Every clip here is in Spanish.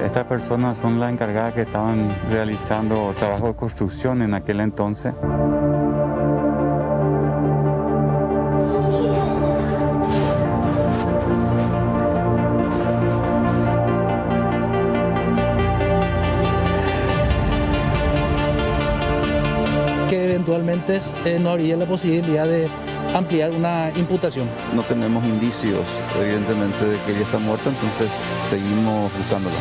Estas personas son las encargadas que estaban realizando trabajo de construcción en aquel entonces. Que eventualmente no habría la posibilidad de ampliar una imputación. No tenemos indicios, evidentemente, de que ella está muerta, entonces seguimos buscándola.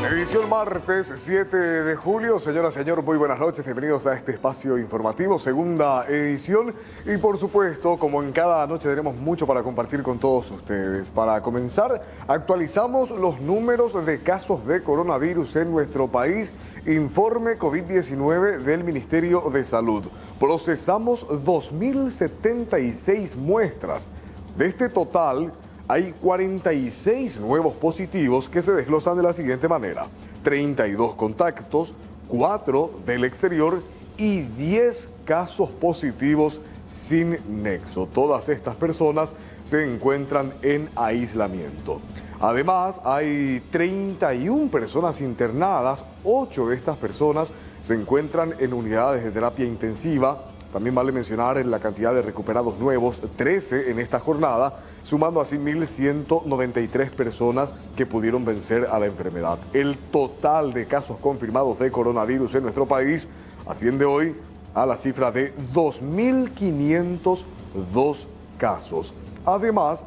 Edición martes 7 de julio. Señora, señor, muy buenas noches. Bienvenidos a este espacio informativo, segunda edición. Y por supuesto, como en cada noche, tenemos mucho para compartir con todos ustedes. Para comenzar, actualizamos los números de casos de coronavirus en nuestro país. Informe COVID-19 del Ministerio de Salud. Procesamos 2.076 muestras. De este total, hay 46 nuevos positivos que se desglosan de la siguiente manera: 32 contactos, 4 del exterior y 10 casos positivos sin nexo. Todas estas personas se encuentran en aislamiento. Además, hay 31 personas internadas, 8 de estas personas se encuentran en unidades de terapia intensiva. También vale mencionar la cantidad de recuperados nuevos, 13 en esta jornada, sumando así 1.193 personas que pudieron vencer a la enfermedad. El total de casos confirmados de coronavirus en nuestro país asciende hoy a la cifra de 2.502 casos. Además,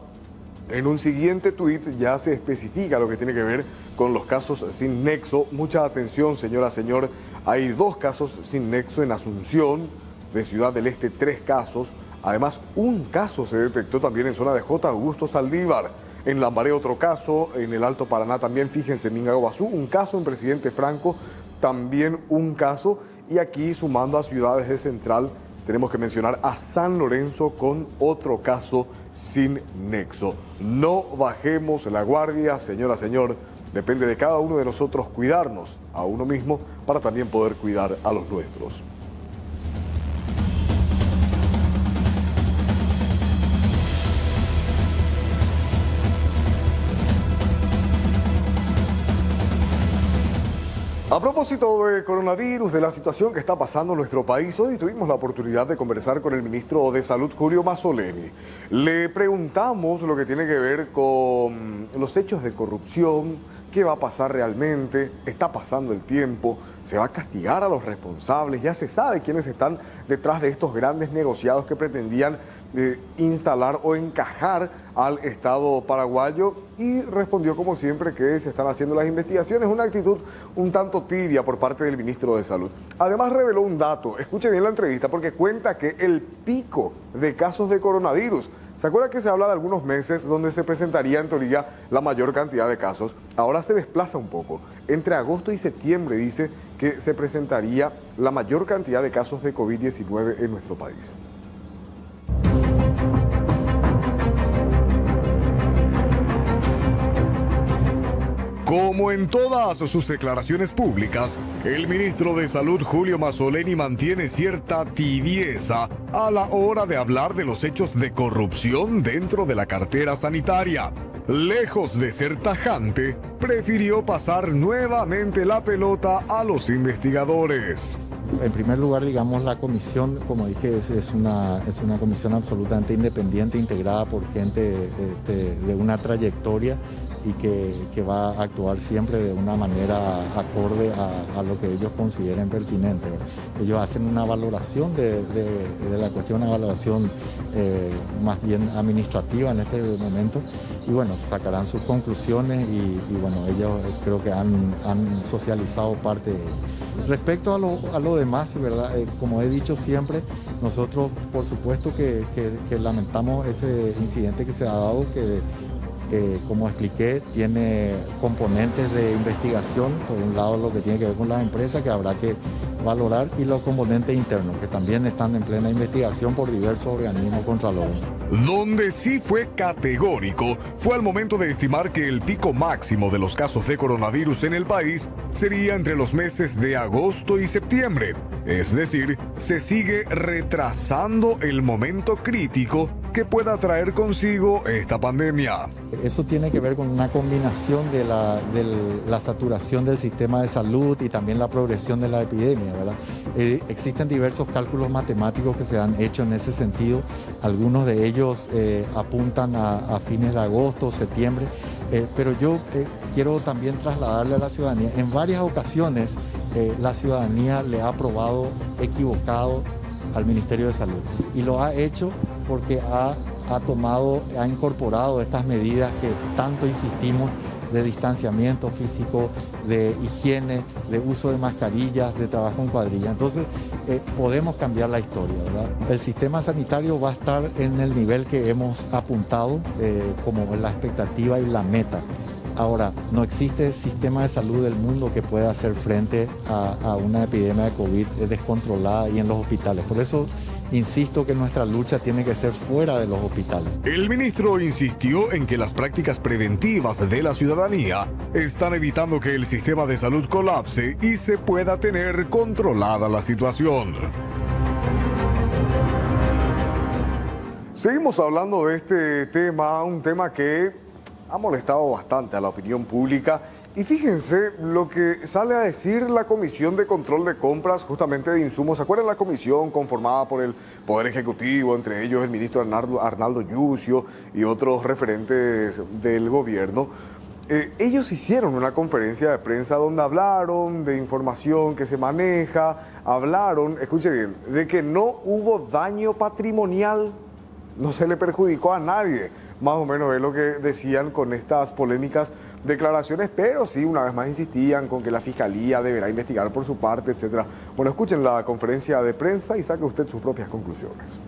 en un siguiente tuit ya se especifica lo que tiene que ver con los casos sin nexo. Mucha atención, señora, señor. Hay 2 casos sin nexo en Asunción, de Ciudad del Este, 3 casos. Además, un caso se detectó también en zona de J. Augusto Saldívar. En Lambaré otro caso, en el Alto Paraná también, fíjense, en Mingaguazú, un caso, en Presidente Franco también un caso. Y aquí, sumando a ciudades de Central, tenemos que mencionar a San Lorenzo con otro caso sin nexo. No bajemos la guardia, señora, señor. Depende de cada uno de nosotros cuidarnos a uno mismo para también poder cuidar a los nuestros. A propósito de coronavirus, de la situación que está pasando en nuestro país, hoy tuvimos la oportunidad de conversar con el ministro de Salud, Julio Mazzoleni. Le preguntamos lo que tiene que ver con los hechos de corrupción, qué va a pasar realmente, está pasando el tiempo, se va a castigar a los responsables, ya se sabe quiénes están detrás de estos grandes negociados que pretendían instalar o encajar al Estado paraguayo, y respondió como siempre que se están haciendo las investigaciones, una actitud un tanto tibia por parte del ministro de Salud. Además reveló un dato, escuche bien la entrevista, porque cuenta que el pico de casos de coronavirus, ¿se acuerda que se habla de algunos meses donde se presentaría en teoría la mayor cantidad de casos? Ahora se desplaza un poco. Entre agosto y septiembre dice que se presentaría la mayor cantidad de casos de COVID-19 en nuestro país. Como en todas sus declaraciones públicas, el ministro de Salud, Julio Mazzoleni, mantiene cierta tibieza a la hora de hablar de los hechos de corrupción dentro de la cartera sanitaria. Lejos de ser tajante, prefirió pasar nuevamente la pelota a los investigadores. En primer lugar, digamos, la comisión, como dije, es una comisión absolutamente independiente, integrada por gente de una trayectoria y que va a actuar siempre de una manera acorde a lo que ellos consideren pertinente. Ellos hacen una valoración de la cuestión, una valoración más bien administrativa en este momento, y bueno, sacarán sus conclusiones y bueno, ellos creo que han socializado parte de ello. Respecto a lo demás, ¿verdad? Como he dicho siempre, nosotros por supuesto que lamentamos ese incidente que se ha dado, que como expliqué, tiene componentes de investigación, por un lado lo que tiene que ver con las empresas que habrá que valorar y los componentes internos que también están en plena investigación por diversos organismos contralores. Donde sí fue categórico fue al momento de estimar que el pico máximo de los casos de coronavirus en el país sería entre los meses de agosto y septiembre. Es decir, se sigue retrasando el momento crítico que pueda traer consigo esta pandemia. Eso tiene que ver con una combinación de la saturación del sistema de salud y también la progresión de la epidemia, ¿verdad? Existen diversos cálculos matemáticos que se han hecho en ese sentido. Algunos de ellos apuntan a fines de agosto, septiembre, pero yo quiero también trasladarle a la ciudadanía. En varias ocasiones la ciudadanía le ha aprobado equivocado al Ministerio de Salud y lo ha hecho porque ha incorporado estas medidas que tanto insistimos de distanciamiento físico, de higiene, de uso de mascarillas, de trabajo en cuadrilla. Entonces, podemos cambiar la historia, ¿verdad? El sistema sanitario va a estar en el nivel que hemos apuntado como la expectativa y la meta. Ahora, no existe sistema de salud del mundo que pueda hacer frente a una epidemia de COVID descontrolada y en los hospitales. Por eso, insisto que nuestra lucha tiene que ser fuera de los hospitales. El ministro insistió en que las prácticas preventivas de la ciudadanía están evitando que el sistema de salud colapse y se pueda tener controlada la situación. Seguimos hablando de este tema, un tema que ha molestado bastante a la opinión pública. Y fíjense lo que sale a decir la Comisión de Control de Compras justamente de Insumos. ¿Se acuerdan la comisión conformada por el Poder Ejecutivo, entre ellos el ministro Arnaldo Yusio y otros referentes del gobierno? Ellos hicieron una conferencia de prensa donde hablaron de información que se maneja, hablaron, escuche bien, de que no hubo daño patrimonial, no se le perjudicó a nadie. Más o menos es lo que decían con estas polémicas declaraciones, pero sí, una vez más insistían con que la Fiscalía deberá investigar por su parte, etc. Bueno, escuchen la conferencia de prensa y saque usted sus propias conclusiones.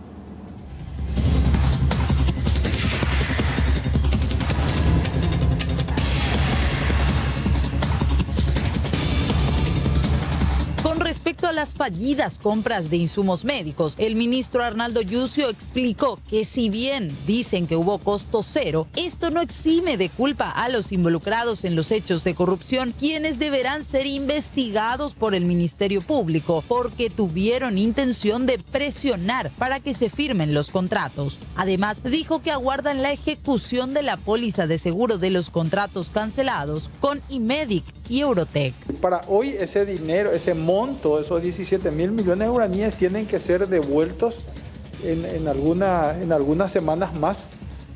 Respecto a las fallidas compras de insumos médicos, el ministro Arnaldo Yusio explicó que si bien dicen que hubo costo cero, esto no exime de culpa a los involucrados en los hechos de corrupción, quienes deberán ser investigados por el Ministerio Público porque tuvieron intención de presionar para que se firmen los contratos. Además, dijo que aguardan la ejecución de la póliza de seguro de los contratos cancelados con Imedic y Eurotech. Para hoy ese dinero, ese monto, esos 17.000 millones de guaraníes tienen que ser devueltos en algunas semanas más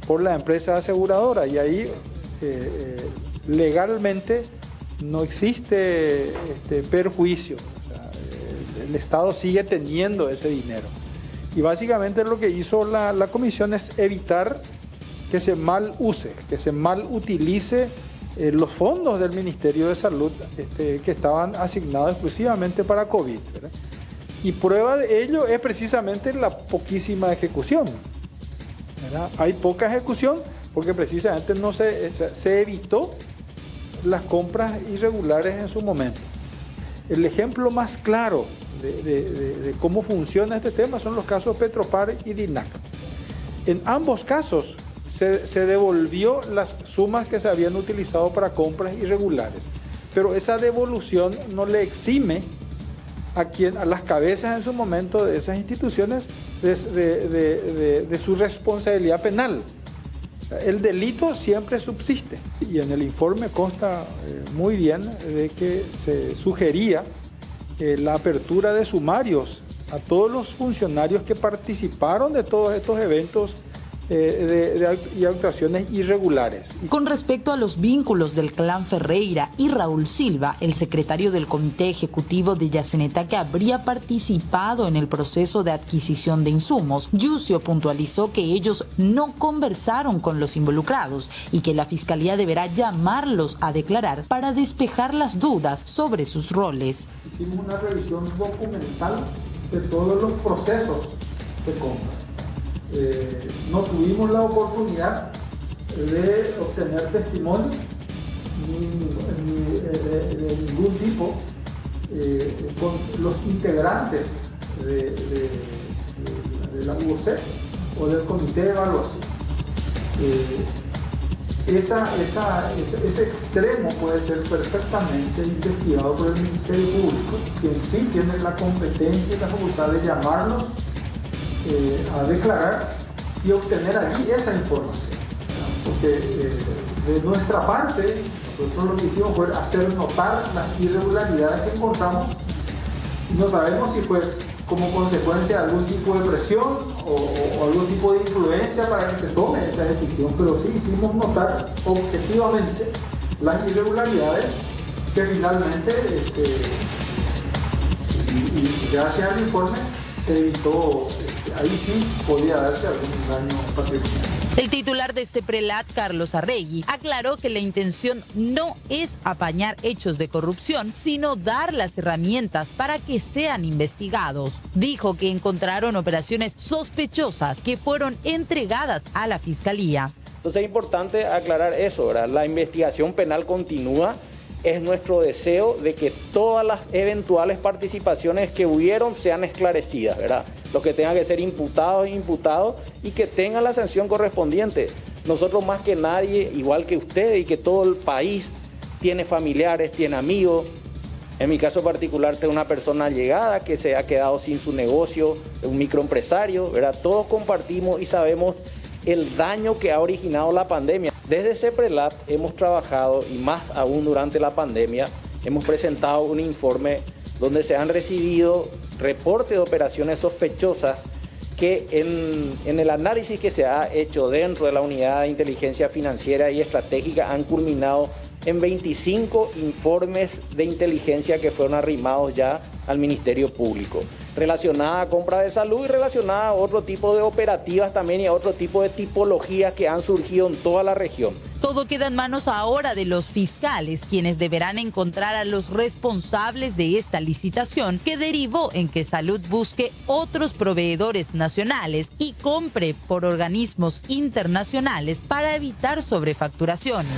por la empresa aseguradora y ahí legalmente no existe perjuicio. O sea, el Estado sigue teniendo ese dinero y básicamente lo que hizo la comisión es evitar que se mal use, que se mal utilice los fondos del Ministerio de Salud que estaban asignados exclusivamente para COVID, ¿verdad? Y prueba de ello es precisamente la poquísima ejecución, ¿verdad? Hay poca ejecución porque precisamente se evitó las compras irregulares en su momento. El ejemplo más claro de cómo funciona este tema son los casos Petropar y Dinac. En ambos casos se devolvió las sumas que se habían utilizado para compras irregulares, pero esa devolución no le exime a las cabezas en su momento de esas instituciones de su responsabilidad penal. El delito siempre subsiste y en el informe consta muy bien de que se sugería la apertura de sumarios a todos los funcionarios que participaron de todos estos eventos y actuaciones irregulares. Con respecto a los vínculos del clan Ferreira y Raúl Silva, el secretario del Comité Ejecutivo de Yaceneta que habría participado en el proceso de adquisición de insumos, Yusio puntualizó que ellos no conversaron con los involucrados y que la Fiscalía deberá llamarlos a declarar para despejar las dudas sobre sus roles. Hicimos una revisión documental de todos los procesos de compra. No tuvimos la oportunidad de obtener testimonio de ningún tipo con los integrantes de la UOC o del comité de evaluación. Ese extremo puede ser perfectamente investigado por el Ministerio Público, quien sí tiene la competencia y la facultad de llamarlos a declarar y obtener allí esa información. Porque de nuestra parte, nosotros lo que hicimos fue hacer notar las irregularidades que encontramos. No sabemos si fue como consecuencia de algún tipo de presión o algún tipo de influencia para que se tome esa decisión, pero sí hicimos notar objetivamente las irregularidades que finalmente, y gracias al informe, se evitó, ahí sí podía darse algún daño patrimonial. El titular de CEPRELAT, Carlos Arregui, aclaró que la intención no es apañar hechos de corrupción, sino dar las herramientas para que sean investigados. Dijo que encontraron operaciones sospechosas que fueron entregadas a la Fiscalía. Entonces es importante aclarar eso, ¿verdad? La investigación penal continúa. Es nuestro deseo de que todas las eventuales participaciones que hubieron sean esclarecidas, ¿verdad? Los que tengan que ser imputados y que tengan la sanción correspondiente. Nosotros más que nadie, igual que ustedes y que todo el país, tiene familiares, tiene amigos. En mi caso particular tengo una persona allegada que se ha quedado sin su negocio, un microempresario, ¿verdad? Todos compartimos y sabemos el daño que ha originado la pandemia. Desde CEPRELAT hemos trabajado, y más aún durante la pandemia, hemos presentado un informe donde se han recibido reportes de operaciones sospechosas que en el análisis que se ha hecho dentro de la Unidad de Inteligencia Financiera y Estratégica han culminado en 25 informes de inteligencia que fueron arrimados ya al Ministerio Público, relacionada a compra de salud y relacionada a otro tipo de operativas también y a otro tipo de tipologías que han surgido en toda la región. Todo queda en manos ahora de los fiscales, quienes deberán encontrar a los responsables de esta licitación que derivó en que Salud busque otros proveedores nacionales y compre por organismos internacionales para evitar sobrefacturaciones.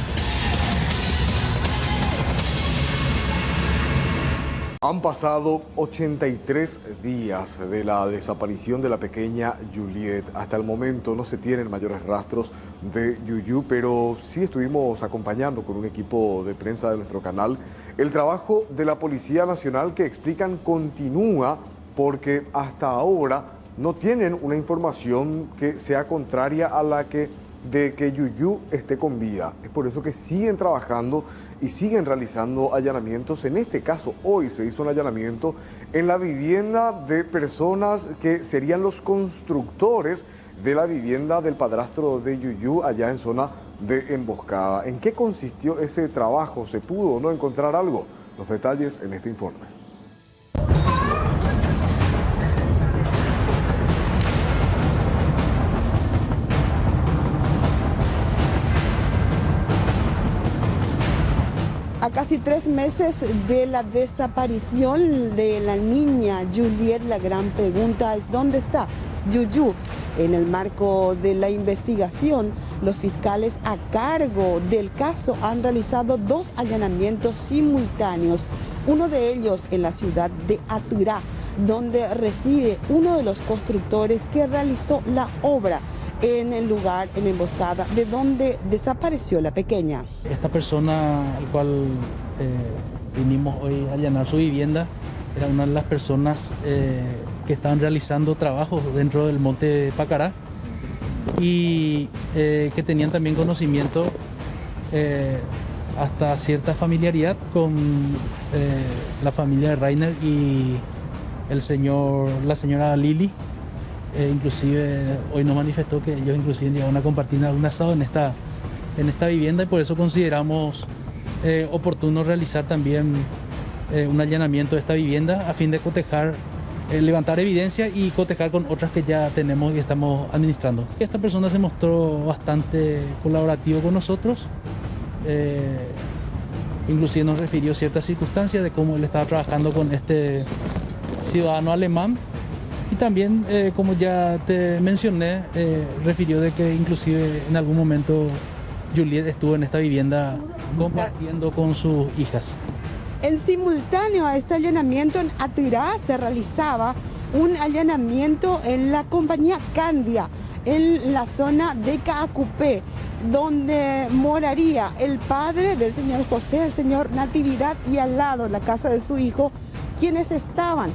Han pasado 83 días de la desaparición de la pequeña Juliet. Hasta el momento no se tienen mayores rastros de Yuyu, pero sí estuvimos acompañando con un equipo de prensa de nuestro canal el trabajo de la Policía Nacional, que explican continúa porque hasta ahora no tienen una información que sea contraria a la de que Yuyu esté con vida. Es por eso que siguen trabajando y siguen realizando allanamientos. En este caso, hoy se hizo un allanamiento en la vivienda de personas que serían los constructores de la vivienda del padrastro de Yuyu allá en zona de Emboscada. ¿En qué consistió ese trabajo? ¿Se pudo o no encontrar algo? Los detalles en este informe. A casi 3 meses de la desaparición de la niña Juliet, la gran pregunta es ¿dónde está Yuyu? En el marco de la investigación, los fiscales a cargo del caso han realizado 2 allanamientos simultáneos, uno de ellos en la ciudad de Aturá, donde reside uno de los constructores que realizó la obra en el lugar, en Emboscada, de donde desapareció la pequeña. Esta persona al cual vinimos hoy a allanar su vivienda era una de las personas que estaban realizando trabajos dentro del monte de Pacará y que tenían también conocimiento hasta cierta familiaridad con la familia de Rainer y la señora Lili. Inclusive hoy nos manifestó que ellos inclusive llegaron a compartir algún asado en esta vivienda, y por eso consideramos oportuno realizar también un allanamiento de esta vivienda a fin de cotejar, levantar evidencia y cotejar con otras que ya tenemos y estamos administrando. Esta persona se mostró bastante colaborativo con nosotros, inclusive nos refirió ciertas circunstancias de cómo él estaba trabajando con este ciudadano alemán. Y también, como ya te mencioné, refirió de que inclusive en algún momento Juliet estuvo en esta vivienda compartiendo con sus hijas. En simultáneo a este allanamiento en Atirá se realizaba un allanamiento en la compañía Candia, en la zona de Caacupé, donde moraría el padre del señor José, el señor Natividad, y al lado la casa de su hijo, quienes estaban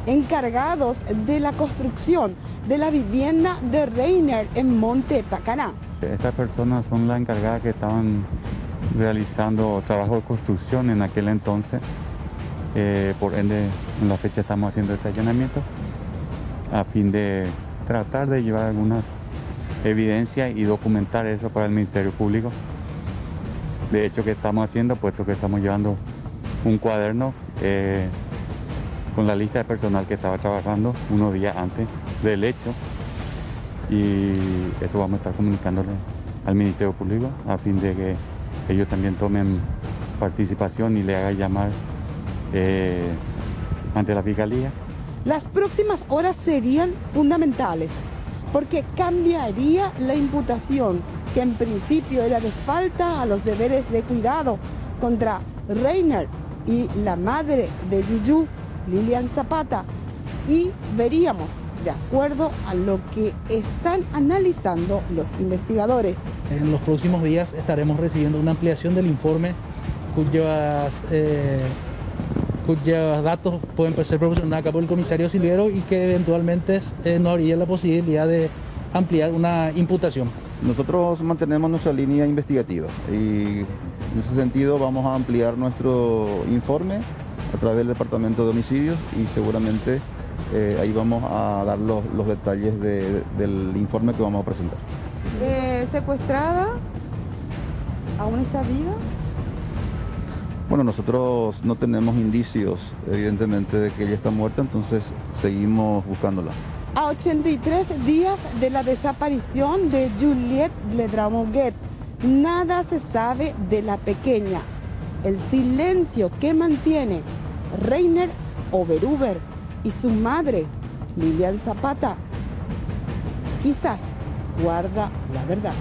encargados de la construcción de la vivienda de Reiner en Monte Pacaná. Estas personas son las encargadas que estaban realizando trabajo de construcción en aquel entonces. Por ende, en la fecha estamos haciendo este allanamiento a fin de tratar de llevar algunas evidencias y documentar eso para el Ministerio Público. De hecho, que estamos haciendo, puesto que estamos llevando un cuaderno con la lista de personal que estaba trabajando unos días antes del hecho, y eso vamos a estar comunicándole al Ministerio Público a fin de que ellos también tomen participación y le hagan llamar ante la Fiscalía. Las próximas horas serían fundamentales porque cambiaría la imputación, que en principio era de falta a los deberes de cuidado contra Reiner y la madre de Yuyu, Lilian Zapata, y veríamos, de acuerdo a lo que están analizando los investigadores. En los próximos días estaremos recibiendo una ampliación del informe cuyos datos pueden ser proporcionados acá por el comisario Silvero y que eventualmente no habría la posibilidad de ampliar una imputación. Nosotros mantenemos nuestra línea investigativa y en ese sentido vamos a ampliar nuestro informe a través del Departamento de Homicidios y seguramente ahí vamos a dar los detalles del informe que vamos a presentar. ¿Secuestrada? ¿Aún está viva? Bueno, nosotros no tenemos indicios, evidentemente, de que ella está muerta, entonces seguimos buscándola. A 83 días de la desaparición de Juliet Ledramoguet, nada se sabe de la pequeña. El silencio que mantiene Reiner Oberuber y su madre, Lilian Zapata, quizás guarda la verdad.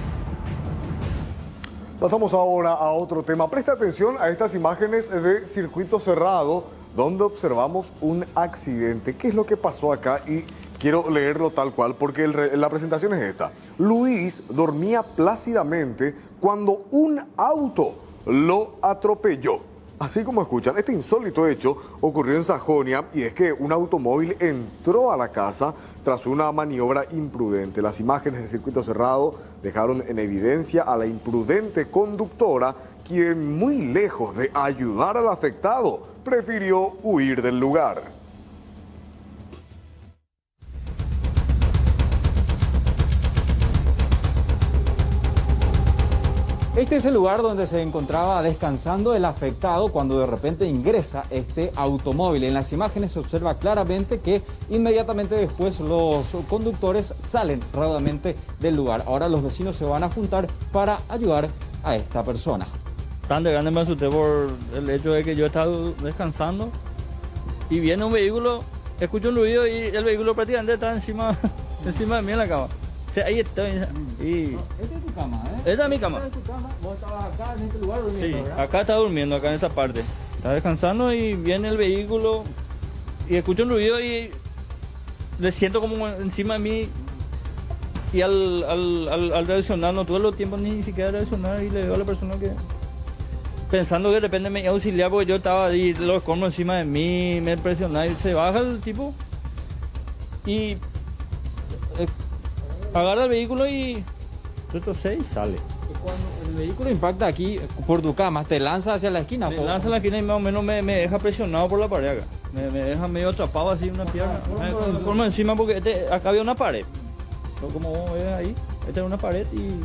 Pasamos ahora a otro tema. Presta atención a estas imágenes de circuito cerrado donde observamos un accidente. ¿Qué es lo que pasó acá? Y quiero leerlo tal cual porque la presentación es esta. Luis dormía plácidamente cuando un auto lo atropelló. Así como escuchan, este insólito hecho ocurrió en Sajonia y es que un automóvil entró a la casa tras una maniobra imprudente. Las imágenes del circuito cerrado dejaron en evidencia a la imprudente conductora, quien muy lejos de ayudar al afectado, prefirió huir del lugar. Este es el lugar donde se encontraba descansando el afectado cuando de repente ingresa este automóvil. En las imágenes se observa claramente que inmediatamente después los conductores salen rápidamente del lugar. Ahora los vecinos se van a juntar para ayudar a esta persona. Tan de grande me asusté por el hecho de que yo estaba descansando y viene un vehículo, escucho un ruido y el vehículo prácticamente está encima de mí en la cama. O sea, ahí está. Y... Esta es tu cama, ¿eh? Esta es mi cama. Esta es tu cama. Vos estabas acá en este lugar durmiendo, Sí, ¿verdad? acá está durmiendo, acá en esa parte. Está descansando y viene el vehículo y escucho un ruido y le siento como encima de mí. Y al reaccionar, no tuve los tiempos ni siquiera de reaccionar y le digo a la persona que... Pensando que de repente me iba a auxiliar porque yo estaba ahí, los escombros encima de mí, me presionaba y se baja el tipo y agarra el vehículo y retrocede y sale. Y cuando el vehículo impacta aquí por tu cama, te lanza hacia la esquina. Me lanza a la esquina y más o menos me deja presionado por la pared acá. Me deja medio atrapado así una pierna. Por encima porque acá había una pared. Como vos ves ahí, esta es una pared y...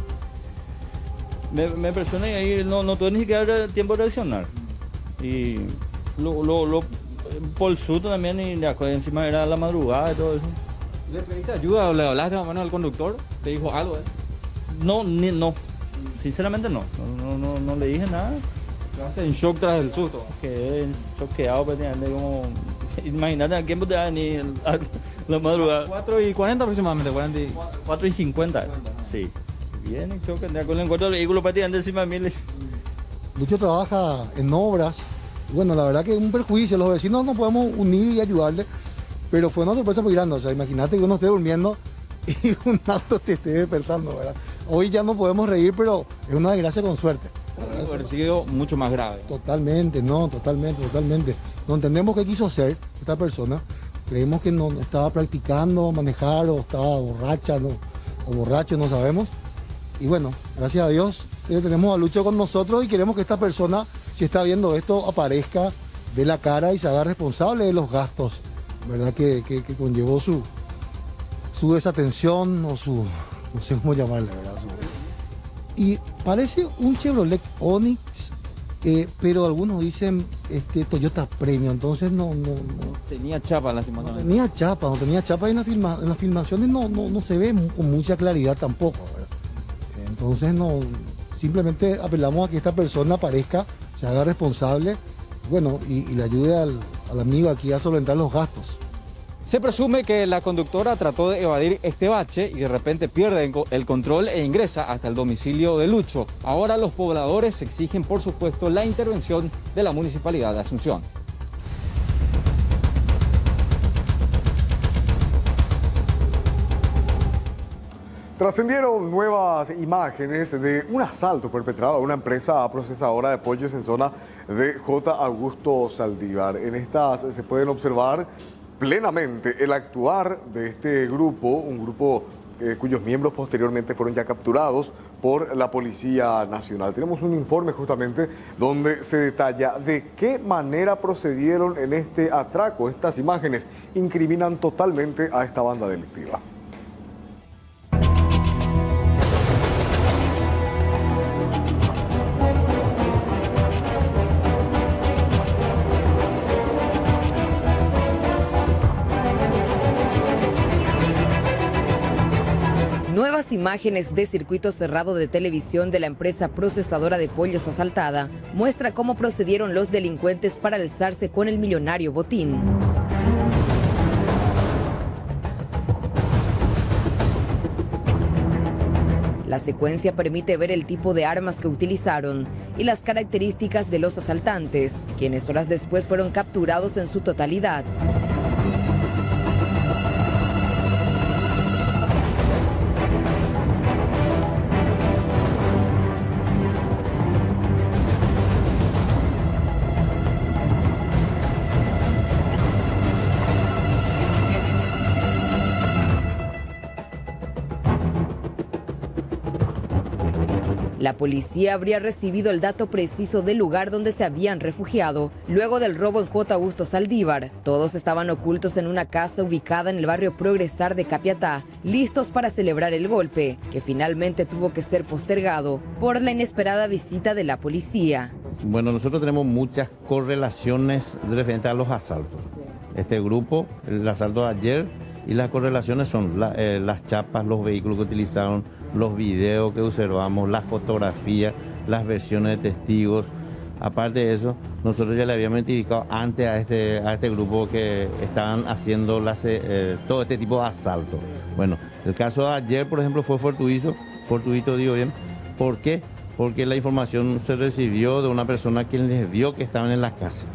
Me presiona y ahí no tuve ni siquiera tiempo de reaccionar. Y por el susto también y encima era la madrugada y todo eso. ¿Le pediste ayuda o le hablaste más o menos al conductor? ¿Te dijo algo? No. Sinceramente no le dije nada. Quedaste en shock tras el susto. Quedé choqueado prácticamente como... Imagínate a quién te da ni la madrugada. 4:40 aproximadamente, 4:50. Sí. Viene, choca, con el encuentro del vehículo prácticamente encima de mí. Lucho trabaja en obras. Bueno, la verdad que es un perjuicio. Los vecinos no podemos unir y ayudarle, pero fue una sorpresa muy grande. O sea, imagínate que uno esté durmiendo y un auto te esté despertando, ¿verdad? Hoy ya no podemos reír, pero es una desgracia con suerte. Hubiera sido mucho más grave. Totalmente, no, totalmente. No entendemos qué quiso hacer esta persona. Creemos que no estaba practicando manejar o estaba borracha, ¿no? O borracho, no sabemos. Y bueno, gracias a Dios tenemos a Lucho con nosotros y queremos que esta persona, si está viendo esto, aparezca, dé la cara y se haga responsable de los gastos, ¿verdad? Que conllevó su desatención o su, no sé cómo llamarle, ¿verdad? Y parece un Chevrolet Onix, pero algunos dicen Toyota Premium, entonces no tenía chapa, lastimosamente. No tenía chapa y en las filmaciones no se ve con mucha claridad tampoco, ¿verdad? Entonces simplemente apelamos a que esta persona aparezca, se haga responsable, bueno, y le ayude al amigo aquí a solventar los gastos. Se presume que la conductora trató de evadir este bache y de repente pierde el control e ingresa hasta el domicilio de Lucho. Ahora los pobladores exigen, por supuesto, la intervención de la Municipalidad de Asunción. Trascendieron nuevas imágenes de un asalto perpetrado a una empresa procesadora de pollos en zona de J. Augusto Saldívar. En estas se pueden observar plenamente el actuar de este grupo, un grupo cuyos miembros posteriormente fueron ya capturados por la Policía Nacional. Tenemos un informe justamente donde se detalla de qué manera procedieron en este atraco. Estas imágenes incriminan totalmente a esta banda delictiva. Nuevas imágenes de circuito cerrado de televisión de la empresa procesadora de pollos asaltada muestra cómo procedieron los delincuentes para alzarse con el millonario botín. La secuencia permite ver el tipo de armas que utilizaron y las características de los asaltantes, quienes horas después fueron capturados en su totalidad. La policía habría recibido el dato preciso del lugar donde se habían refugiado luego del robo en J. Augusto Saldívar. Todos estaban ocultos en una casa ubicada en el barrio Progresar de Capiatá, listos para celebrar el golpe, que finalmente tuvo que ser postergado por la inesperada visita de la policía. Bueno, nosotros tenemos muchas correlaciones referente a los asaltos. Este grupo, el asalto de ayer, y las correlaciones son las chapas, los vehículos que utilizaron, los videos que observamos, las fotografías, las versiones de testigos. Aparte de eso, nosotros ya le habíamos identificado antes a este grupo que estaban haciendo todo este tipo de asaltos. Bueno, el caso de ayer, por ejemplo, fue fortuito digo bien. ¿Por qué? Porque la información se recibió de una persona quien les vio que estaban en la casa.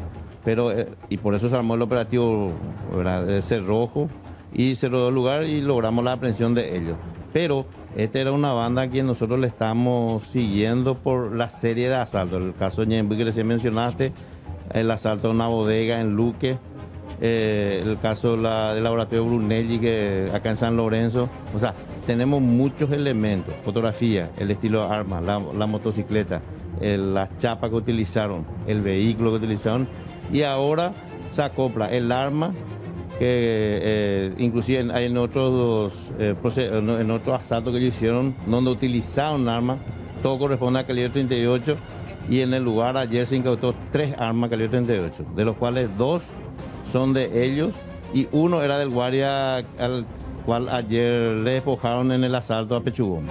Y por eso se armó el operativo, ¿verdad?, cerrojo, y se rodó el lugar y logramos la aprehensión de ellos. Pero esta era una banda a quien nosotros le estamos siguiendo por la serie de asaltos. El caso de Ñemby que recién mencionaste, el asalto a una bodega en Luque, el caso del laboratorio Brunelli que acá en San Lorenzo. O sea, tenemos muchos elementos, fotografía, el estilo de armas, la motocicleta, las chapas que utilizaron, el vehículo que utilizaron, y ahora se acopla el arma, que inclusive en otros asaltos que ellos hicieron donde utilizaron armas, todo corresponde a calibre 38, y en el lugar ayer se incautó 3 armas calibre 38, de los cuales 2 son de ellos y uno era del guardia al cual ayer le despojaron en el asalto a Pechugón.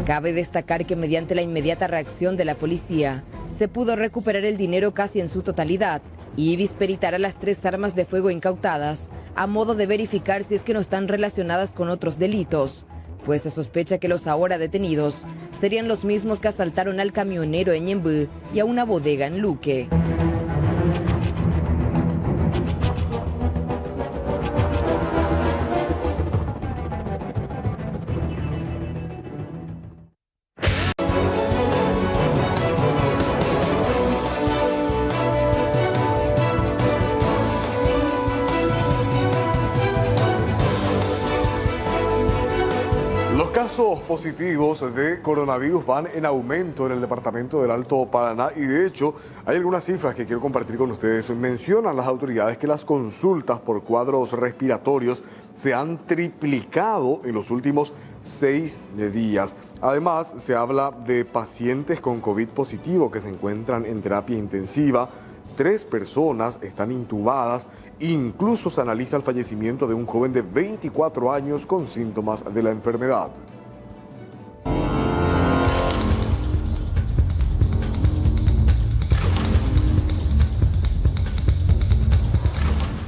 Cabe destacar que mediante la inmediata reacción de la policía se pudo recuperar el dinero casi en su totalidad y visperitar a las 3 armas de fuego incautadas a modo de verificar si es que no están relacionadas con otros delitos. pues se sospecha que los ahora detenidos serían los mismos que asaltaron al camionero en Ñemby y a una bodega en Luque. Casos positivos de coronavirus van en aumento en el departamento del Alto Paraná y de hecho hay algunas cifras que quiero compartir con ustedes. Mencionan las autoridades que las consultas por cuadros respiratorios se han triplicado en los últimos 6 días. Además, se habla de pacientes con COVID positivo que se encuentran en terapia intensiva. 3 personas están intubadas. Incluso se analiza el fallecimiento de un joven de 24 años con síntomas de la enfermedad.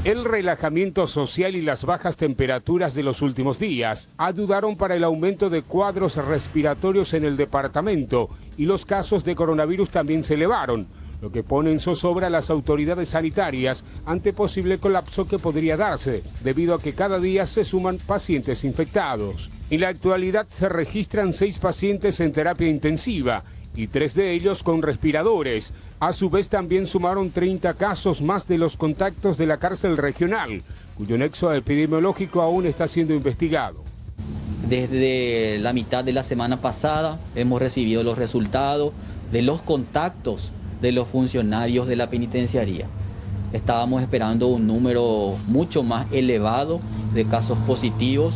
El relajamiento social y las bajas temperaturas de los últimos días ayudaron para el aumento de cuadros respiratorios en el departamento y los casos de coronavirus también se elevaron, lo que pone en zozobra a las autoridades sanitarias ante posible colapso que podría darse, debido a que cada día se suman pacientes infectados. En la actualidad se registran 6 pacientes en terapia intensiva y 3 de ellos con respiradores. A su vez también sumaron 30 casos más de los contactos de la cárcel regional, cuyo nexo epidemiológico aún está siendo investigado. Desde la mitad de la semana pasada hemos recibido los resultados de los contactos de los funcionarios de la penitenciaría. Estábamos esperando un número mucho más elevado de casos positivos,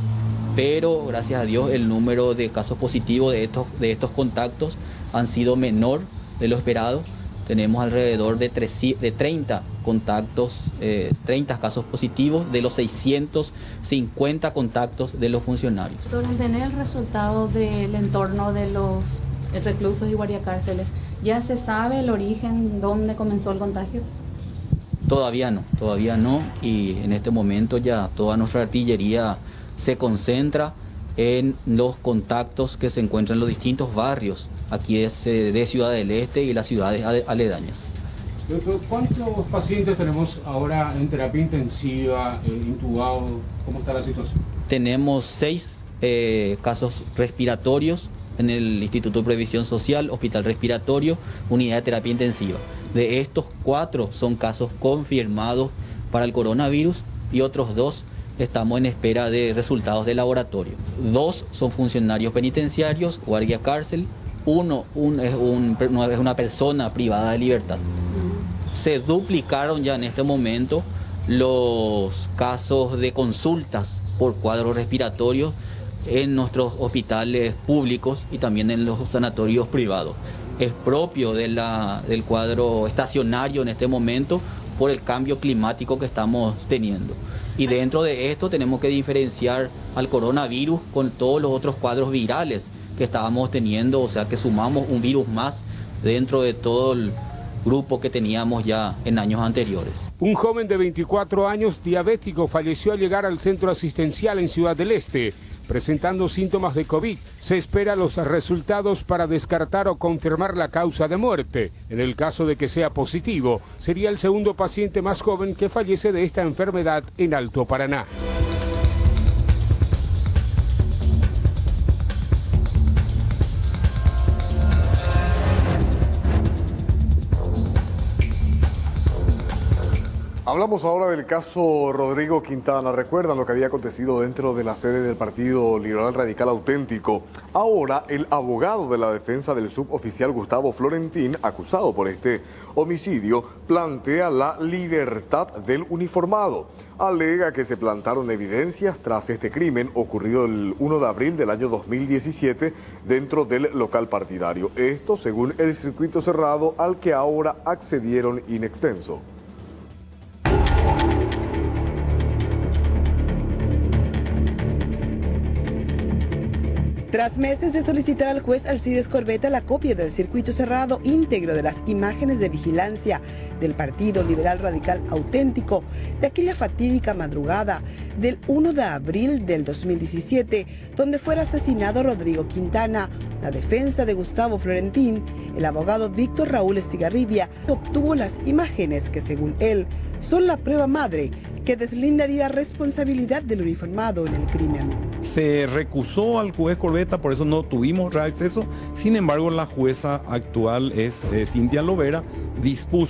pero gracias a Dios el número de casos positivos de estos contactos han sido menor de lo esperado. Tenemos alrededor de 30 contactos, 30 casos positivos de los 650 contactos de los funcionarios. Durante el resultado del entorno de los reclusos y guardiacárceles, ¿ya se sabe el origen, dónde comenzó el contagio? Todavía no, y en este momento ya toda nuestra artillería se concentra en los contactos que se encuentran en los distintos barrios aquí de Ciudad del Este y las ciudades aledañas. ¿Cuántos pacientes tenemos ahora en terapia intensiva, intubados? ¿Cómo está la situación? Tenemos 6 casos respiratorios en el Instituto de Previsión Social, Hospital Respiratorio, Unidad de Terapia Intensiva. De estos 4 son casos confirmados para el coronavirus y otros 2 estamos en espera de resultados de laboratorio. 2 son funcionarios penitenciarios, guardia cárcel. 1 es una persona privada de libertad. Se duplicaron ya en este momento los casos de consultas por cuadros respiratorios en nuestros hospitales públicos y también en los sanatorios privados. Es propio del cuadro estacionario en este momento por el cambio climático que estamos teniendo. Y dentro de esto tenemos que diferenciar al coronavirus con todos los otros cuadros virales que estábamos teniendo, o sea que sumamos un virus más dentro de todo el grupo que teníamos ya en años anteriores. Un joven de 24 años diabético falleció al llegar al centro asistencial en Ciudad del Este, presentando síntomas de COVID. Se esperan los resultados para descartar o confirmar la causa de muerte. En el caso de que sea positivo, sería el segundo paciente más joven que fallece de esta enfermedad en Alto Paraná. Hablamos ahora del caso Rodrigo Quintana. ¿Recuerdan lo que había acontecido dentro de la sede del Partido Liberal Radical Auténtico? Ahora, el abogado de la defensa del suboficial Gustavo Florentín, acusado por este homicidio, plantea la libertad del uniformado. Alega que se plantaron evidencias tras este crimen ocurrido el 1 de abril del año 2017 dentro del local partidario. Esto según el circuito cerrado al que ahora accedieron in extenso. Tras meses de solicitar al juez Alcides Corbeta la copia del circuito cerrado íntegro de las imágenes de vigilancia del Partido Liberal Radical Auténtico de aquella fatídica madrugada del 1 de abril del 2017, donde fuera asesinado Rodrigo Quintana, la defensa de Gustavo Florentín, el abogado Víctor Raúl Estigarribia, obtuvo las imágenes que, según él, son la prueba madre que deslindaría responsabilidad del uniformado en el crimen. Se recusó al juez Corbeta, por eso no tuvimos reacceso. Sin embargo, la jueza actual es Cintia Lovera,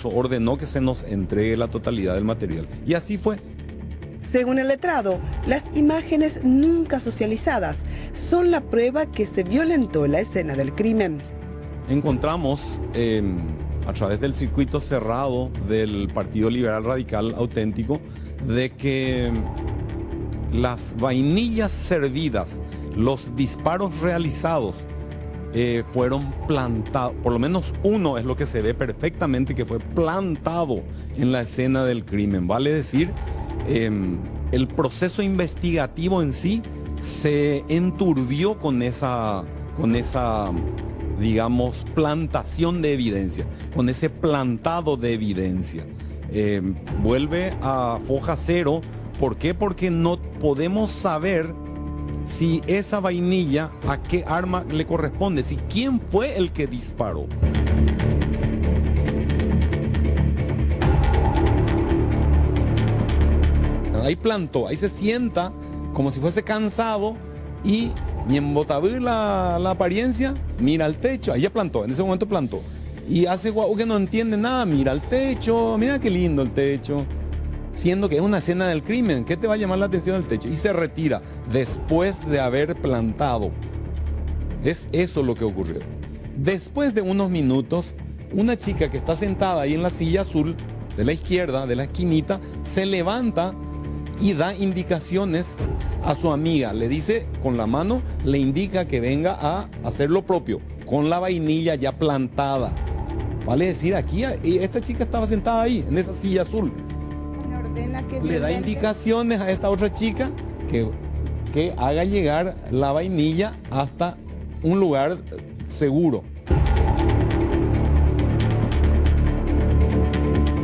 ordenó que se nos entregue la totalidad del material. Y así fue. Según el letrado, las imágenes nunca socializadas son la prueba que se violentó la escena del crimen. Encontramos a través del circuito cerrado del Partido Liberal Radical Auténtico de que las vainillas servidas, los disparos realizados fueron plantados, por lo menos uno es lo que se ve perfectamente que fue plantado en la escena del crimen. Vale decir, el proceso investigativo en sí se enturbió con esa digamos, plantación de evidencia, con ese plantado de evidencia. Vuelve a foja cero. ¿Por qué? Porque no podemos saber si esa vainilla a qué arma le corresponde, si quién fue el que disparó. Ahí plantó, ahí se sienta como si fuese cansado y en botabú la apariencia, mira al techo, ahí ya plantó, en ese momento plantó. Y hace guau que no entiende nada, mira al techo, mira qué lindo el techo. Siendo que es una escena del crimen, ¿qué te va a llamar la atención el techo? Y se retira después de haber plantado. Es eso lo que ocurrió. Después de unos minutos, una chica que está sentada ahí en la silla azul, de la izquierda, de la esquinita, se levanta y da indicaciones a su amiga. Le dice con la mano, le indica que venga a hacer lo propio, con la vainilla ya plantada. Vale decir, aquí esta chica estaba sentada ahí, en esa silla azul. Le da indicaciones a esta otra chica que haga llegar la vainilla hasta un lugar seguro.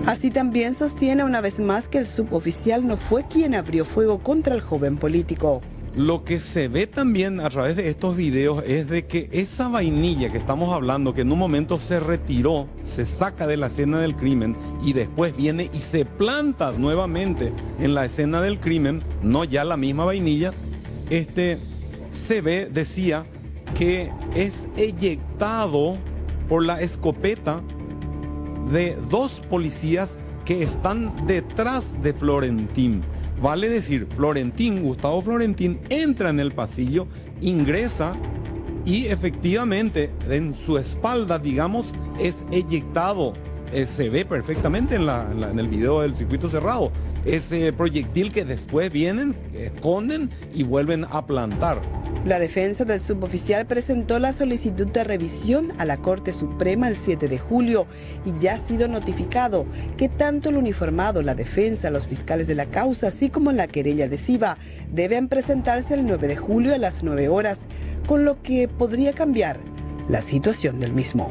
Así también sostiene una vez más que el suboficial no fue quien abrió fuego contra el joven político. Lo que se ve también a través de estos videos es de que esa vainilla que estamos hablando, que en un momento se retiró, se saca de la escena del crimen y después viene y se planta nuevamente en la escena del crimen, no ya la misma vainilla, se ve, decía, que es eyectado por la escopeta de dos policías que están detrás de Florentín. Vale decir, Gustavo Florentín, entra en el pasillo, ingresa y efectivamente en su espalda, digamos, es eyectado. Se ve perfectamente en el video del circuito cerrado. Ese proyectil que después vienen, esconden y vuelven a plantar. La defensa del suboficial presentó la solicitud de revisión a la Corte Suprema el 7 de julio y ya ha sido notificado que tanto el uniformado, la defensa, los fiscales de la causa, así como la querella adhesiva, deben presentarse el 9 de julio a las 9 horas, con lo que podría cambiar la situación del mismo.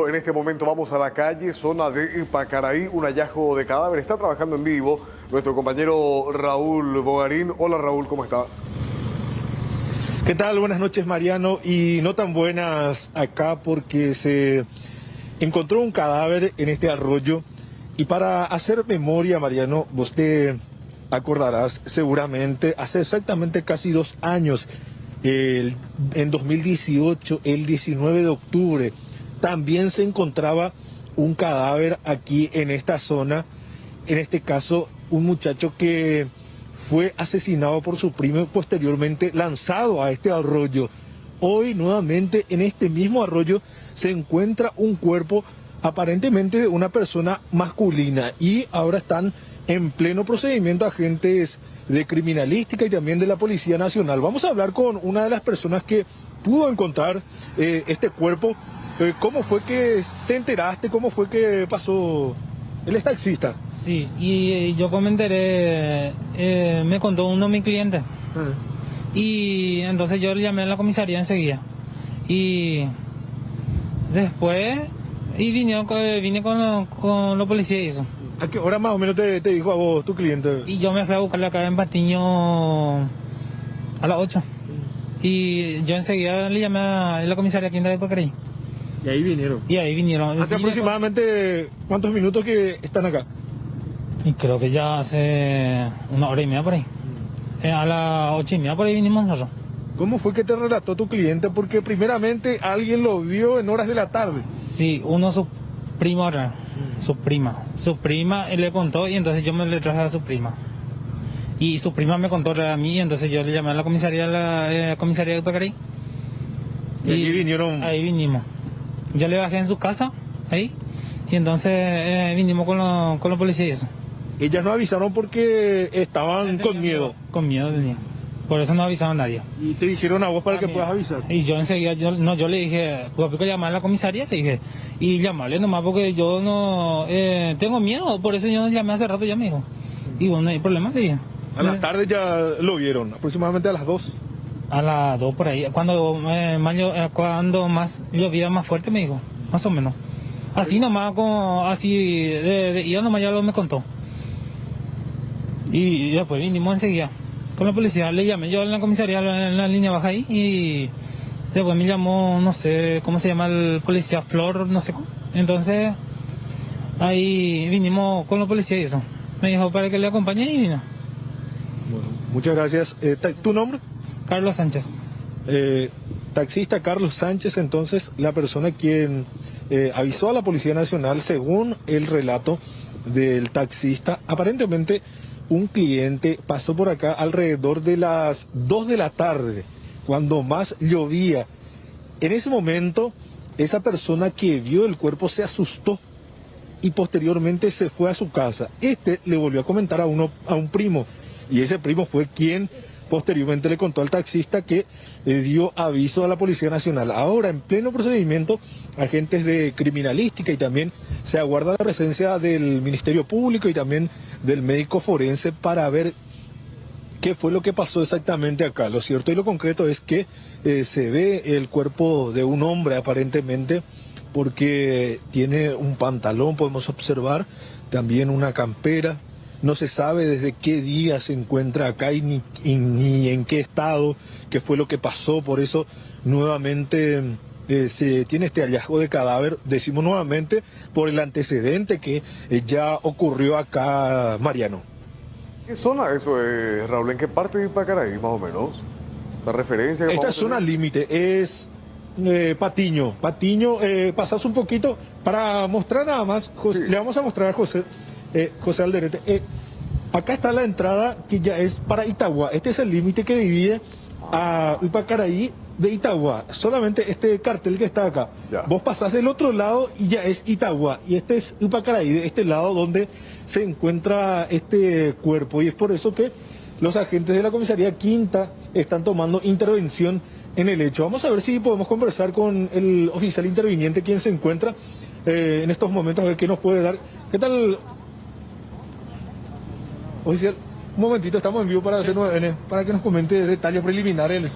En este momento vamos a la calle, zona de Pacaraí, un hallazgo de cadáver. Está trabajando en vivo nuestro compañero Raúl Bogarín. Hola Raúl, ¿cómo estás? ¿Qué tal? Buenas noches, Mariano. Y no tan buenas acá porque se encontró un cadáver en este arroyo. Y para hacer memoria, Mariano, vos te acordarás seguramente, hace exactamente casi 2 años, en 2018, el 19 de octubre, también se encontraba un cadáver aquí en esta zona, en este caso un muchacho que fue asesinado por su primo y posteriormente lanzado a este arroyo. Hoy nuevamente en este mismo arroyo se encuentra un cuerpo aparentemente de una persona masculina y ahora están en pleno procedimiento agentes de criminalística y también de la Policía Nacional. Vamos a hablar con una de las personas que pudo encontrar este cuerpo. ¿Cómo fue que te enteraste? ¿Cómo fue que pasó Él es taxista. Sí, y yo como me enteré, me contó uno de mis clientes. Y entonces yo le llamé a la comisaría enseguida. Y después vine con los policías y eso. ¿A qué hora más o menos te dijo a vos, tu cliente? Y yo me fui a buscarle acá en Patiño a las 8. Y yo enseguida le llamé a la comisaría aquí en de Pacaray. Y ahí vinieron. ¿Hace aproximadamente cuántos minutos que están acá? Y creo que ya hace 1 hora y media por ahí. A las 8:30 por ahí vinimos nosotros. ¿Cómo fue que te relató tu cliente? Porque primeramente alguien lo vio en horas de la tarde. Sí, su prima, su prima, él le contó y entonces yo me le traje a su prima. Y su prima me contó a mí, entonces yo le llamé a la comisaría de Pacaray. Y ahí vinieron. Ahí vinimos. Yo le bajé en su casa, ahí, y entonces vinimos con los policías y eso. Ellas no avisaron porque estaban con miedo. Con miedo tenía. Por eso no avisaron a nadie. Y te dijeron a vos para que puedas avisar. Y yo enseguida, yo le dije, pues llamar a la comisaría, le dije, y llamarle nomás porque yo no tengo miedo, por eso yo llamé hace rato, ya me dijo. Y bueno, no hay problema, le dije. A la tarde ya lo vieron, aproximadamente a las 2. A las 2 por ahí, cuando más llovía más fuerte me dijo, más o menos. Así nomás, así de ida nomás ya me contó. Y después vinimos enseguida con la policía, le llamé yo en la comisaría en la línea baja ahí y después me llamó, no sé cómo se llama el policía, Flor, no sé cómo. Entonces ahí vinimos con la policía y eso. Me dijo para que le acompañe y vino. Bueno, muchas gracias. ¿Tu nombre? Carlos Sánchez. Taxista Carlos Sánchez, entonces la persona quien avisó a la Policía Nacional, según el relato del taxista, aparentemente un cliente pasó por acá alrededor de las 2 de la tarde, cuando más llovía. En ese momento, esa persona que vio el cuerpo se asustó y posteriormente se fue a su casa. Le volvió a comentar a un primo, y ese primo fue quien posteriormente le contó al taxista que le dio aviso a la Policía Nacional. Ahora, en pleno procedimiento, agentes de criminalística y también se aguarda la presencia del Ministerio Público y también del médico forense para ver qué fue lo que pasó exactamente acá. Lo cierto y lo concreto es que se ve el cuerpo de un hombre aparentemente, porque tiene un pantalón, podemos observar, también una campera. No se sabe desde qué día se encuentra acá y ni en qué estado, qué fue lo que pasó. Por eso nuevamente se tiene este hallazgo de cadáver, decimos nuevamente, por el antecedente que ya ocurrió acá, Mariano. ¿Qué zona eso es, Raúl? ¿En qué parte de Pacaray, más o menos? ¿Esa referencia? Esta zona límite es Patiño. Pasas un poquito para mostrar nada más. José, sí. Le vamos a mostrar a José Alderete. Acá está la entrada que ya es para Itagua. Este es el límite que divide a Pacaray de Itagua. Solamente este cartel que está acá. Ya. Vos pasás del otro lado y ya es Itagua. Y este es Pacaray, de este lado donde se encuentra este cuerpo. Y es por eso que los agentes de la comisaría Quinta están tomando intervención en el hecho. Vamos a ver si podemos conversar con el oficial interviniente, quien se encuentra en estos momentos, a ver qué nos puede dar. ¿Qué tal, oficial? Un momentito, estamos en vivo para que nos comente detalles preliminares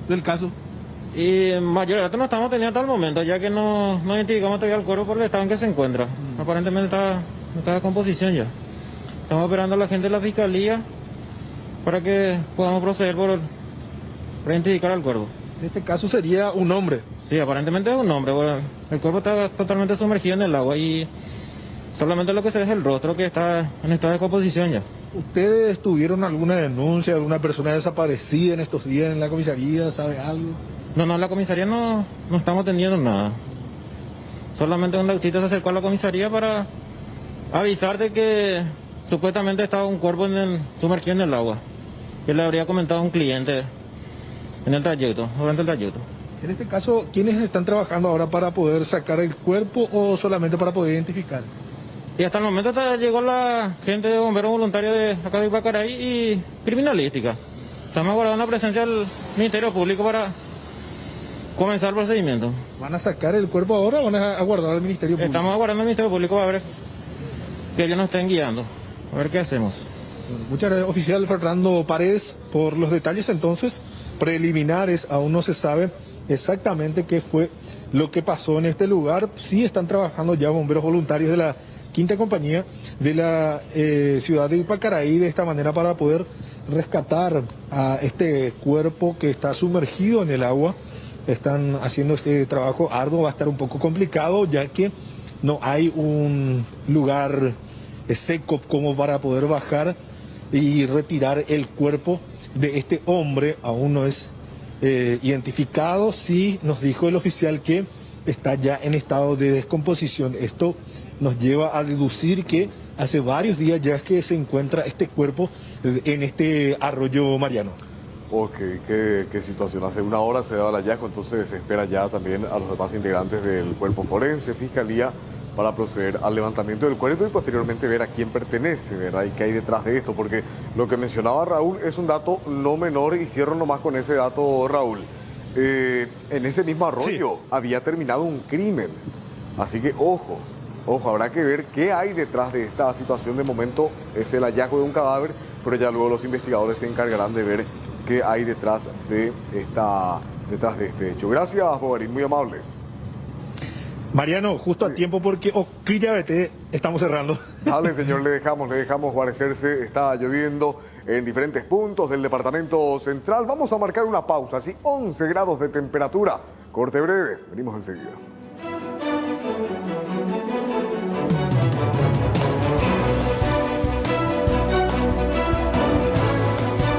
del caso. Y mayor datos no estamos teniendo hasta el momento, ya que no identificamos todavía el cuerpo por el estado en que se encuentra. Aparentemente está en composición ya. Estamos esperando a la gente de la fiscalía para que podamos proceder por identificar al cuerpo. En este caso sería un hombre. Sí, aparentemente es un hombre. Bueno, el cuerpo está totalmente sumergido en el agua y solamente lo que se ve es el rostro, que está en estado de composición ya. ¿Ustedes tuvieron alguna denuncia, alguna persona desaparecida en estos días en la comisaría? ¿Sabe algo? No, la comisaría no estamos teniendo nada. Solamente un taxista se acercó a la comisaría para avisar de que supuestamente estaba un cuerpo sumergido en el agua. Que le habría comentado a un cliente en el trayecto, durante el trayecto. En este caso, ¿quiénes están trabajando ahora para poder sacar el cuerpo o solamente para poder identificar? Y hasta el momento llegó la gente de bomberos voluntarios de acá de Pacaray y criminalística. Estamos aguardando la presencia del Ministerio Público para comenzar el procedimiento. ¿Van a sacar el cuerpo ahora o van a aguardar al Ministerio Público? Estamos aguardando al Ministerio Público para ver que ellos nos estén guiando. A ver qué hacemos. Muchas gracias, oficial Fernando Paredes, por los detalles entonces preliminares. Aún no se sabe exactamente qué fue lo que pasó en este lugar. Sí están trabajando ya bomberos voluntarios de la quinta compañía de la ciudad de Ipacaraí de esta manera para poder rescatar a este cuerpo que está sumergido en el agua. Están haciendo este trabajo arduo, va a estar un poco complicado ya que no hay un lugar seco como para poder bajar y retirar el cuerpo de este hombre. Aún no es identificado. Sí nos dijo el oficial que está ya en estado de descomposición. Esto nos lleva a deducir que hace varios días ya es que se encuentra este cuerpo en este arroyo Mariano. Ok, qué situación. Hace una hora se daba el hallazgo, entonces se espera ya también a los demás integrantes del cuerpo forense, fiscalía, para proceder al levantamiento del cuerpo y posteriormente ver a quién pertenece, ¿verdad? Y qué hay detrás de esto, porque lo que mencionaba Raúl es un dato no menor y cierro nomás con ese dato, Raúl. En ese mismo arroyo había terminado un crimen, así que ojo, habrá que ver qué hay detrás de esta situación. De momento es el hallazgo de un cadáver, pero ya luego los investigadores se encargarán de ver qué hay detrás de este hecho. Gracias, Bogarín, muy amable. Mariano, justo a tiempo porque Crillabete estamos cerrando. Dale, señor, le dejamos guarecerse. Está lloviendo en diferentes puntos del departamento central. Vamos a marcar una pausa, así 11 grados de temperatura. Corte breve, venimos enseguida.